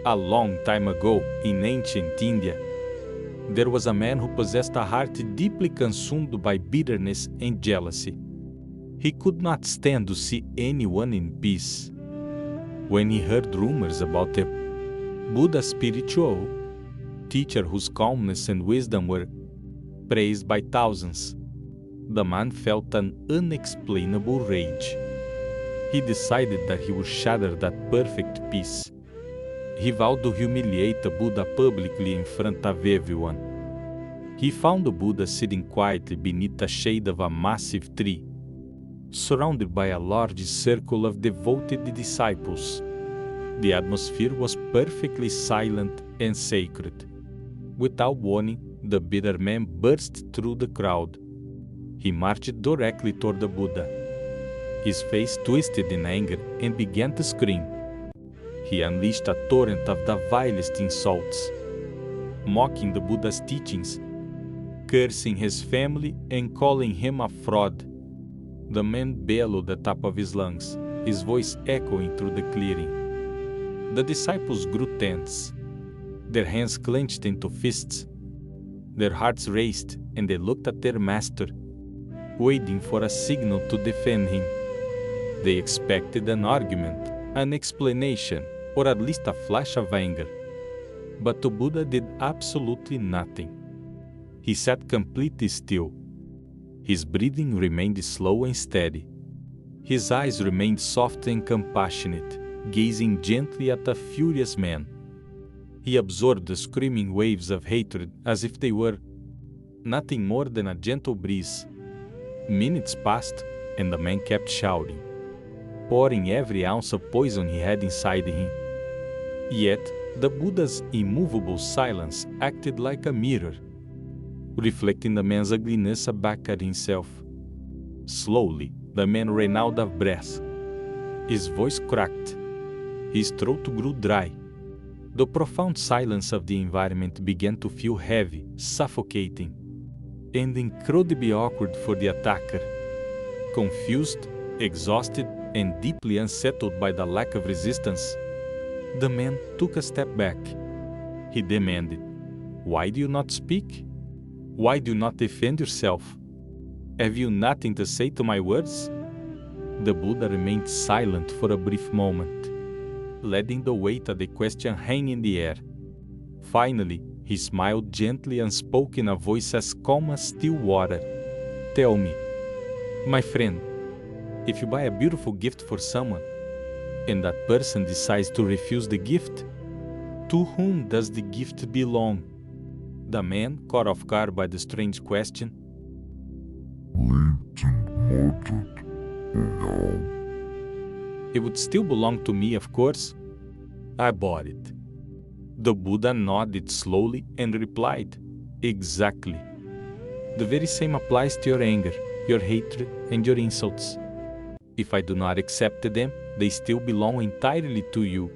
A long time ago, in ancient India, there was a man who possessed a heart deeply consumed by bitterness and jealousy. He could not stand to see anyone in peace. When he heard rumors about the Buddha spiritual teacher whose calmness and wisdom were praised by thousands, the man felt an unexplainable rage. He decided that he would shatter that perfect peace. He vowed to humiliate the Buddha publicly in front of everyone. He found the Buddha sitting quietly beneath the shade of a massive tree, surrounded by a large circle of devoted disciples. The atmosphere was perfectly silent and sacred. Without warning, the bitter man burst through the crowd. He marched directly toward the Buddha. His face twisted in anger and began to scream. He unleashed a torrent of the vilest insults, mocking the Buddha's teachings, cursing his family and calling him a fraud. The man bellowed at the top of his lungs, his voice echoing through the clearing. The disciples grew tense, their hands clenched into fists. Their hearts raced, and they looked at their master, waiting for a signal to defend him. They expected an argument, an explanation, or at least a flash of anger. But the Buddha did absolutely nothing. He sat completely still. His breathing remained slow and steady. His eyes remained soft and compassionate, gazing gently at the furious man. He absorbed the screaming waves of hatred as if they were nothing more than a gentle breeze. Minutes passed, and the man kept shouting, pouring every ounce of poison he had inside him. Yet, the Buddha's immovable silence acted like a mirror, reflecting the man's ugliness back at himself. Slowly, the man ran out of breath. His voice cracked. His throat grew dry. The profound silence of the environment began to feel heavy, suffocating, and incredibly awkward for the attacker. Confused, exhausted, and deeply unsettled by the lack of resistance, the man took a step back. He demanded, "Why do you not speak? Why do you not defend yourself? Have you nothing to say to my words?" The Buddha remained silent for a brief moment, letting the weight of the question hang in the air. Finally, he smiled gently and spoke in a voice as calm as still water. "Tell me, my friend, if you buy a beautiful gift for someone, and that person decides to refuse the gift, to whom does the gift belong?" The man, caught off guard by the strange question, blinked and muttered, "No." "It would still belong to me, of course. I bought it." The Buddha nodded slowly and replied, "Exactly. The very same applies to your anger, your hatred, and your insults. If I do not accept them, they still belong entirely to you.